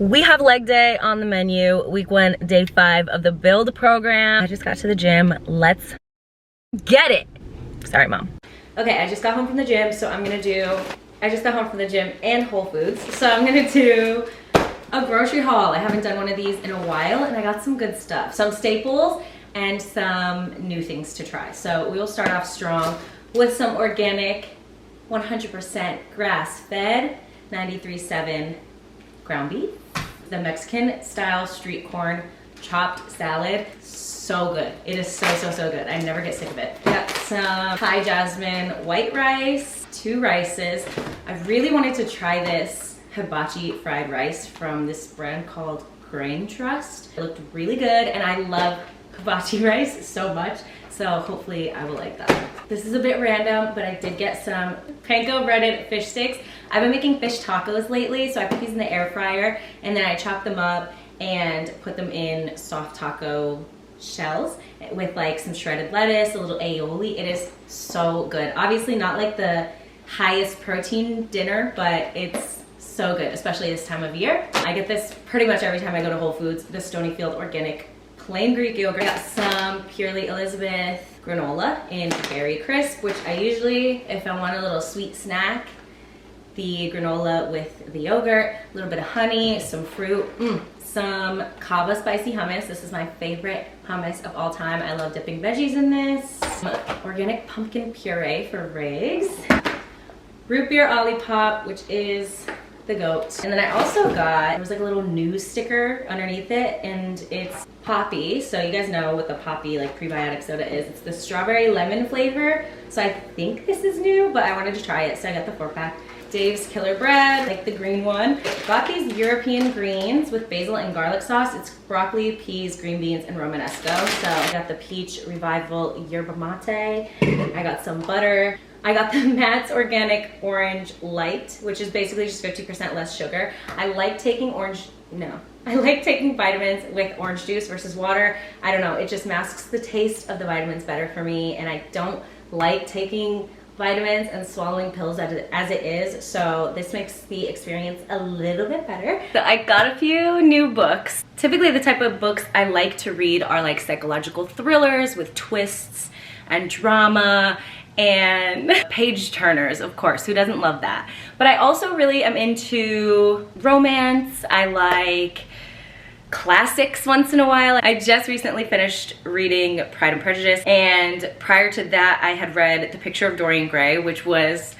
We have leg day on the menu, week 1, day 5 of the build program. I just got to the gym, let's get it. Sorry, Mom. Okay, I just got home from the gym, so I just got home from the gym and Whole Foods, so I'm gonna do a grocery haul. I haven't done one of these in a while, and I got some good stuff. Some staples and some new things to try. So we will start off strong with some organic, 100% grass-fed, 93.7 ground beef. The Mexican style street corn chopped salad, so good. It is so good. I never get sick of it. Got some Thai jasmine white rice, 2 rices. I really wanted to try this hibachi fried rice from this brand called Grain Trust. It looked really good, and I love hibachi rice so much, so hopefully I will like that. This is a bit random, but I did get some panko breaded fish sticks. I've been making fish tacos lately, so I put these in the air fryer, and then I chop them up and put them in soft taco shells with like some shredded lettuce, a little aioli. It is so good. Obviously not like the highest protein dinner, but it's so good, especially this time of year. I get this pretty much every time I go to Whole Foods, the Stonyfield Organic plain Greek yogurt. I got some Purely Elizabeth granola in Berry Crisp, which I usually, if I want a little sweet snack, the granola with the yogurt, a little bit of honey, some fruit, some Kava spicy hummus. This is my favorite hummus of all time. I love dipping veggies in this. Some organic pumpkin puree for Riggs. Root beer Olipop, which is the goat. And then I also got, there was like a little news sticker underneath it, and it's Poppy. So you guys know what the Poppy like prebiotic soda is. It's the strawberry lemon flavor. So I think this is new, but I wanted to try it, so I got the 4-pack. Dave's Killer Bread, like the green one. Got these European greens with basil and garlic sauce. It's broccoli, peas, green beans, and Romanesco. So I got the Peach Revival Yerba Mate. I got some butter. I got the Matt's Organic Orange Light, which is basically just 50% less sugar. I like taking vitamins with orange juice versus water. I don't know, it just masks the taste of the vitamins better for me, and I don't like taking vitamins and swallowing pills as it is, so this makes the experience a little bit better. So I got a few new books. Typically the type of books I like to read are like psychological thrillers with twists and drama and page turners, of course, who doesn't love that? But I also really am into romance. I like classics once in a while. I just recently finished reading Pride and Prejudice, and prior to that I had read The Picture of Dorian Gray, which was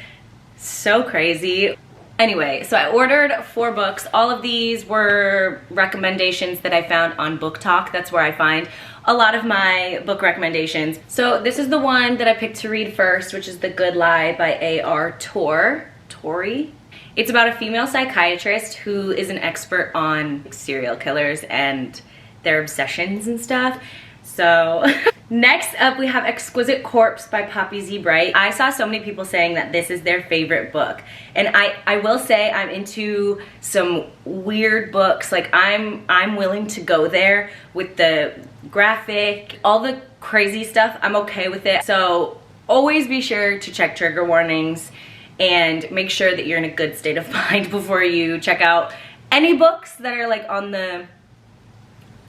so crazy. Anyway, so I ordered 4 books. All of these were recommendations that I found on Book Talk. That's where I find a lot of my book recommendations. So this is the one that I picked to read first, which is The Good Lie by A.R. Torrey. It's about a female psychiatrist who is an expert on serial killers and their obsessions and stuff. So next up we have Exquisite Corpse by Poppy Z. Brite. I saw so many people saying that this is their favorite book, and I will say I'm into some weird books. Like I'm willing to go there with the graphic, all the crazy stuff. I'm okay with it. So always be sure to check trigger warnings and make sure that you're in a good state of mind before you check out any books that are like on the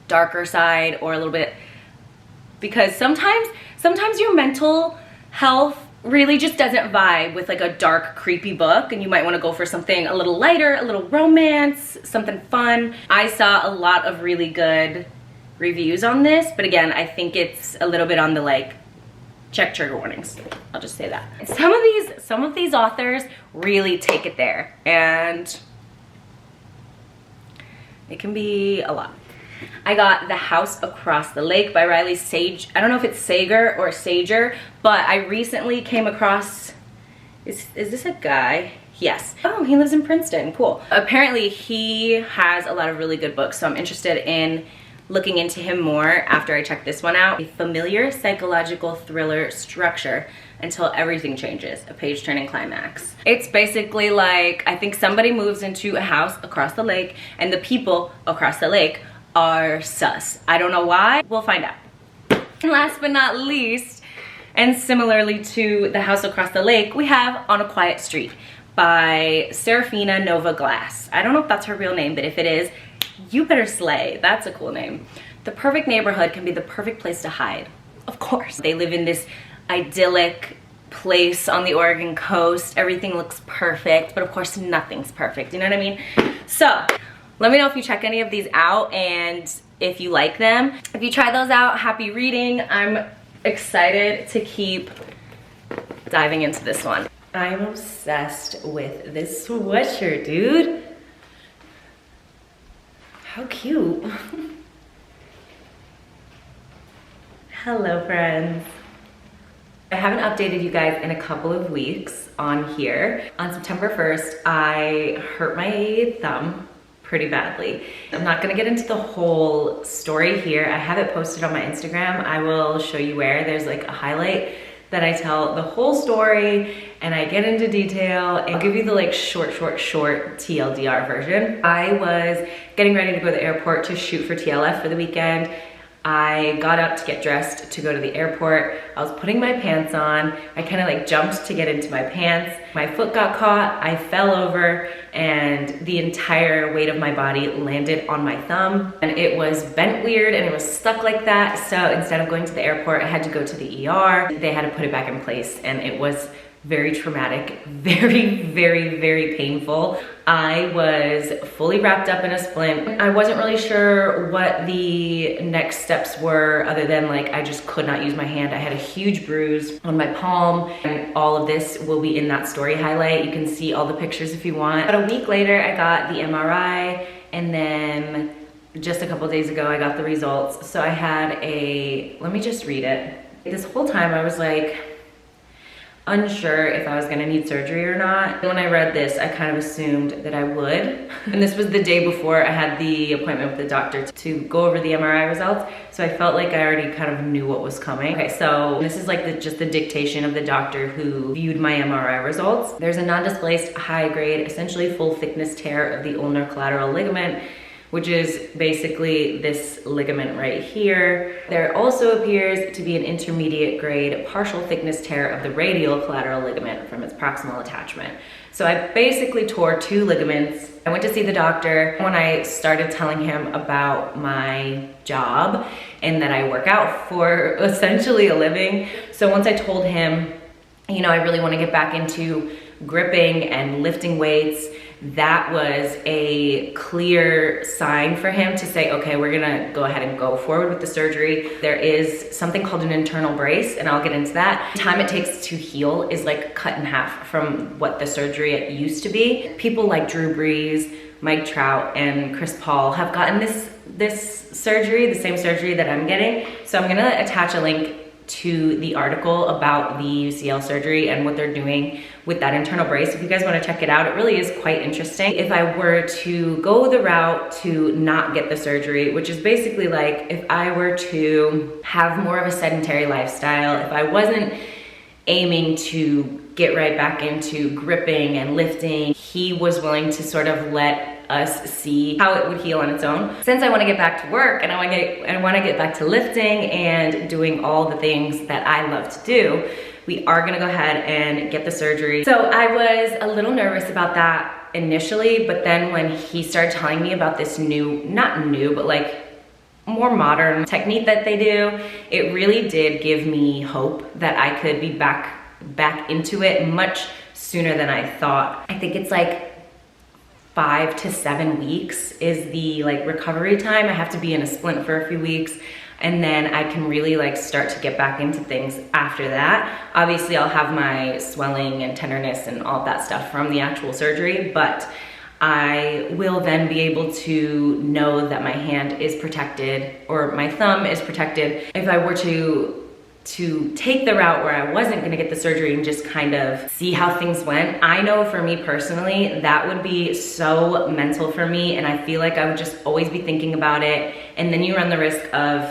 darker side or a little bit, because sometimes your mental health really just doesn't vibe with like a dark, creepy book, and you might want to go for something a little lighter, a little romance, something fun. I saw a lot of really good reviews on this, but again, I think it's a little bit on the like, check trigger warnings. I'll just say that. Some of these authors really take it there, and it can be a lot. I got The House Across the Lake by Riley Sage. I don't know if it's Sager or Sager, but I recently came across, is this a guy? Yes. Oh, he lives in Princeton, cool. Apparently he has a lot of really good books, so I'm interested in looking into him more after I check this one out. A familiar psychological thriller structure until everything changes, a page-turning climax. It's basically like, I think somebody moves into a house across the lake, and the people across the lake are sus. I don't know why, we'll find out. And last but not least, and similarly to The House Across the Lake, we have On a Quiet Street by Serafina Nova Glass. I don't know if that's her real name, but if it is, you better slay. That's a cool name. The perfect neighborhood can be the perfect place to hide. Of course. They live in this idyllic place on the Oregon coast. Everything looks perfect, but of course nothing's perfect, you know what I mean? So let me know if you check any of these out and if you like them. If you try those out, happy reading. I'm excited to keep diving into this one. I'm obsessed with this sweatshirt, dude. How cute. Hello, friends. I haven't updated you guys in a couple of weeks on here. On September 1st, I hurt my thumb pretty badly. I'm not gonna get into the whole story here. I have it posted on my Instagram. I will show you where. There's like a highlight that I tell the whole story and I get into detail. I'll give you the like short TLDR version. I was getting ready to go to the airport to shoot for TLF for the weekend. I got up to get dressed to go to the airport. I was putting my pants on. I kind of like jumped to get into my pants. My foot got caught, I fell over, and the entire weight of my body landed on my thumb. And it was bent weird and it was stuck like that. So instead of going to the airport, I had to go to the ER. They had to put it back in place and it was very traumatic, very painful. I was fully wrapped up in a splint. I wasn't really sure what the next steps were other than like I just could not use my hand. I had a huge bruise on my palm and all of this will be in that story highlight. You can see all the pictures if you want. But a week later, I got the MRI and then just a couple days ago, I got the results. So I had let me just read it. This whole time I was like, unsure if I was gonna need surgery or not. When I read this, I kind of assumed that I would. And this was the day before I had the appointment with the doctor to go over the MRI results. So I felt like I already kind of knew what was coming. Okay, so this is like just the dictation of the doctor who viewed my MRI results. There's a non-displaced high-grade, essentially full thickness tear of the ulnar collateral ligament, which is basically this ligament right here. There also appears to be an intermediate grade partial thickness tear of the radial collateral ligament from its proximal attachment. So I basically tore 2 ligaments. I went to see the doctor when I started telling him about my job and that I work out for essentially a living. So once I told him, you know, I really want to get back into gripping and lifting weights, that was a clear sign for him to say, okay, we're gonna go ahead and go forward with the surgery. There is something called an internal brace, and I'll get into that. The time it takes to heal is like cut in half from what the surgery used to be. People like Drew Brees, Mike Trout, and Chris Paul have gotten this surgery, the same surgery that I'm getting. So I'm gonna attach a link to the article about the UCL surgery and what they're doing with that internal brace. If you guys wanna check it out, it really is quite interesting. If I were to go the route to not get the surgery, which is basically like if I were to have more of a sedentary lifestyle, if I wasn't aiming to get right back into gripping and lifting, he was willing to sort of let us see how it would heal on its own. Since I want to get back to work and I want to get back to lifting and doing all the things that I love to do, we are going to go ahead and get the surgery. So I was a little nervous about that initially, but then when he started telling me about this not new, but like more modern technique that they do, it really did give me hope that I could be back into it much sooner than I thought. I think it's like 5 to 7 weeks is the like recovery time. I have to be in a splint for a few weeks and then I can really like start to get back into things after that. Obviously I'll have my swelling and tenderness and all that stuff from the actual surgery, but I will then be able to know that my hand is protected or my thumb is protected. If I were to take the route where I wasn't gonna get the surgery and just kind of see how things went, I know for me personally, that would be so mental for me and I feel like I would just always be thinking about it. And then you run the risk of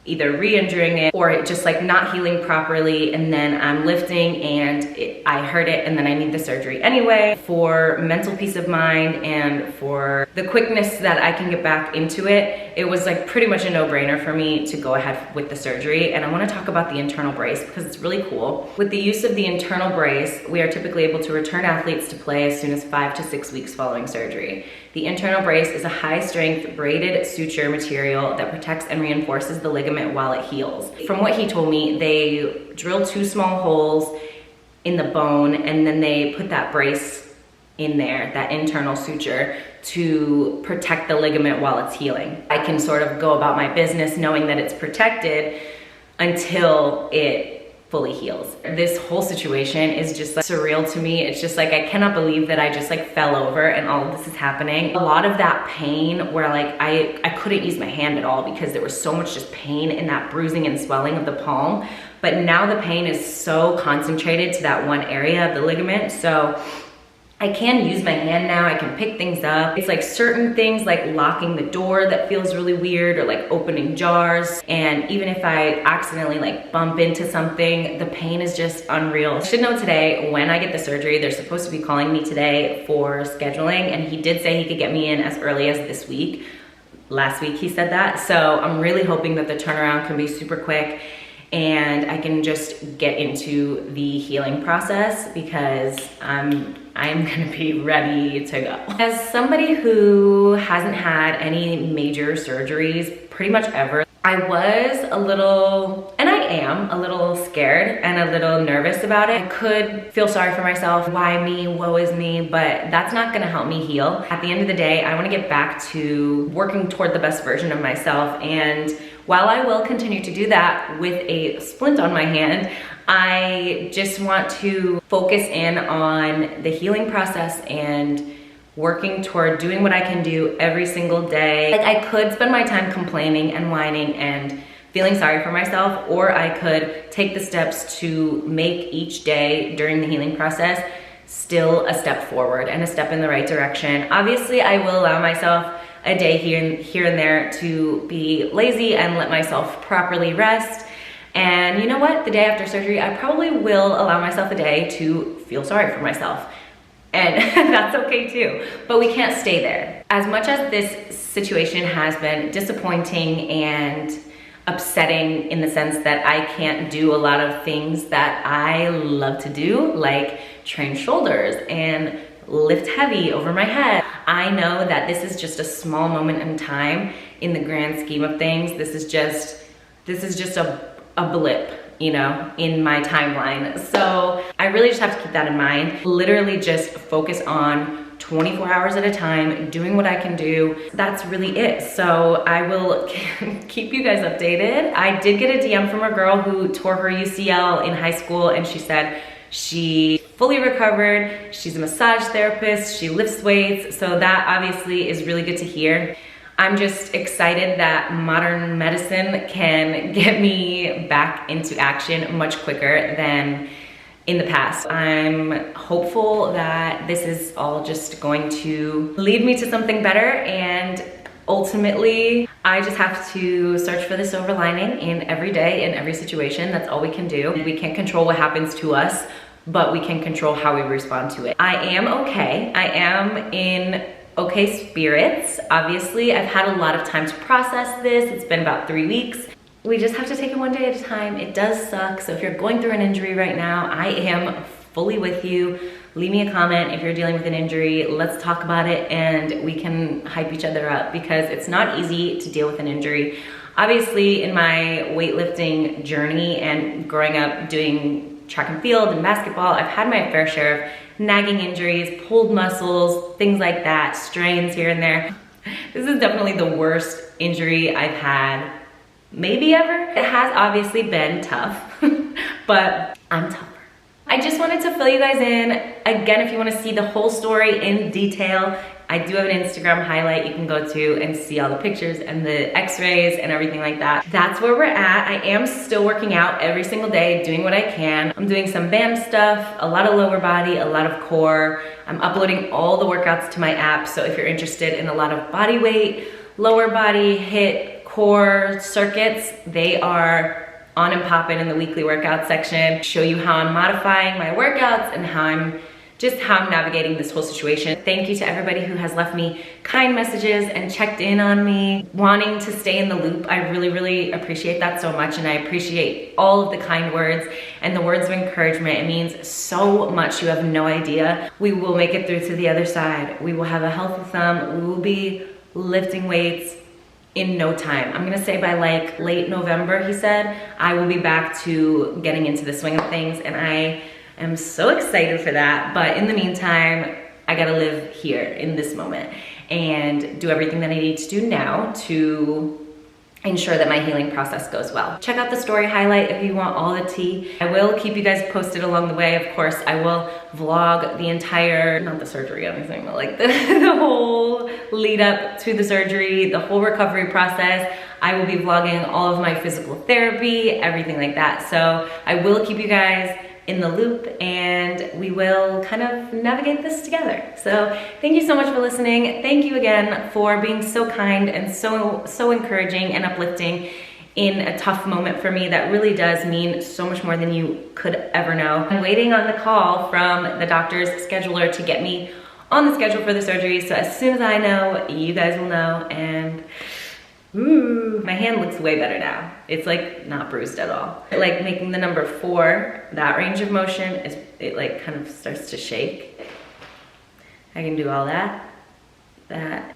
either re-injuring it or it just like not healing properly, and then I'm lifting and I hurt it and then I need the surgery anyway. For mental peace of mind and for the quickness that I can get back into it, it was like pretty much a no-brainer for me to go ahead with the surgery. And I want to talk about the internal brace because it's really cool. With the use of the internal brace, we are typically able to return athletes to play as soon as 5 to 6 weeks following surgery. The internal brace is a high-strength braided suture material that protects and reinforces the ligament while it heals. From what he told me, they drill 2 small holes in the bone and then they put that brace in there, that internal suture, to protect the ligament while it's healing. I can sort of go about my business knowing that it's protected until it fully heals. This whole situation is just like surreal to me. It's just like, I cannot believe that I just like fell over and all of this is happening. A lot of that pain where like I couldn't use my hand at all because there was so much just pain in that bruising and swelling of the palm. But now the pain is so concentrated to that one area of the ligament. So I can use my hand now, I can pick things up. It's like certain things like locking the door that feels really weird, or like opening jars. And even if I accidentally like bump into something, the pain is just unreal. I should know today when I get the surgery, they're supposed to be calling me today for scheduling, and he did say he could get me in as early as this week. Last week he said that. So I'm really hoping that the turnaround can be super quick and I can just get into the healing process because I'm gonna be ready to go. As somebody who hasn't had any major surgeries pretty much ever, I was a little, and I am a little scared and a little nervous about it. I could feel sorry for myself, why me, woe is me, but that's not gonna help me heal. At the end of the day, I wanna get back to working toward the best version of myself, and while I will continue to do that with a splint on my hand, I just want to focus in on the healing process and working toward doing what I can do every single day. Like, I could spend my time complaining and whining and feeling sorry for myself, or I could take the steps to make each day during the healing process still a step forward and a step in the right direction. Obviously, I will allow myself a day here and there to be lazy and let myself properly rest. And you know what? The day after surgery, I probably will allow myself a day to feel sorry for myself. And that's okay too, but we can't stay there. As much as this situation has been disappointing and upsetting in the sense that I can't do a lot of things that I love to do, like train shoulders and lift heavy over my head, I know that this is just a small moment in time in the grand scheme of things. This is just a blip, you know, in my timeline. So I really just have to keep that in mind. Literally just focus on 24 hours at a time, doing what I can do. That's really it. So I will keep you guys updated. I did get a DM from a girl who tore her UCL in high school, and she said she fully recovered. She's a massage therapist. She lifts weights. So that obviously is really good to hear. I'm just excited that modern medicine can get me back into action much quicker than in the past. I'm hopeful that this is all just going to lead me to something better, and ultimately, I just have to search for the silver lining in every day, in every situation. That's all we can do. We can't control what happens to us, but we can control how we respond to it. I am okay. I am in okay spirits. Obviously, I've had a lot of time to process this. It's been about 3 weeks. We just have to take it one day at a time. It does suck. So if you're going through an injury right now, I am fully with you. Leave me a comment if you're dealing with an injury. Let's talk about it and we can hype each other up, because it's not easy to deal with an injury. Obviously, in my weightlifting journey and growing up doing track and field and basketball, I've had my fair share of nagging injuries, pulled muscles, things like that, strains here and there. This is definitely the worst injury I've had maybe ever. It has obviously been tough, but I'm tougher. I just wanted to fill you guys in. Again, if you want to see the whole story in detail, I do have an Instagram highlight you can go to and see all the pictures and the x-rays and everything like that. That's where we're at. I am still working out every single day, doing what I can. I'm doing some band stuff, a lot of lower body, a lot of core. I'm uploading all the workouts to my app, so if you're interested in a lot of body weight, lower body, HIIT, core circuits, they are on and popping in the weekly workout section. Show you how I'm modifying my workouts and how I'm navigating this whole situation. Thank you to everybody who has left me kind messages and checked in on me, wanting to stay in the loop. I really, really appreciate that so much, and I appreciate all of the kind words and the words of encouragement. It means so much, you have no idea. We will make it through to the other side. We will have a healthy thumb. We will be lifting weights in no time. I'm gonna say by like late November, he said, I will be back to getting into the swing of things, and I am so excited for that. But in the meantime, I gotta live here in this moment and do everything that I need to do now to ensure that my healing process goes well. Check out the story highlight if you want all the tea. I will keep you guys posted along the way. Of course, I will vlog the entire, not the surgery or anything, but like the whole lead up to the surgery, the whole recovery process. I will be vlogging all of my physical therapy, everything like that. So I will keep you guys in the loop, and we will kind of navigate this together. So thank you so much for listening. Thank you again for being so kind and so encouraging and uplifting in a tough moment for me. That really does mean so much more than you could ever know. I'm waiting on the call from the doctor's scheduler to get me on the schedule for the surgery. So as soon as I know, you guys will know. And ooh, my hand looks way better now. It's like not bruised at all. Like making the number 4, that range of motion, it like kind of starts to shake. I can do all that, and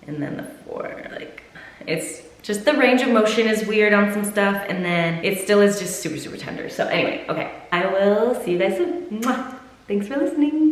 then the 4, like, it's just the range of motion is weird on some stuff, and then it still is just super, super tender. So anyway, okay, I will see you guys soon. Mwah. Thanks for listening.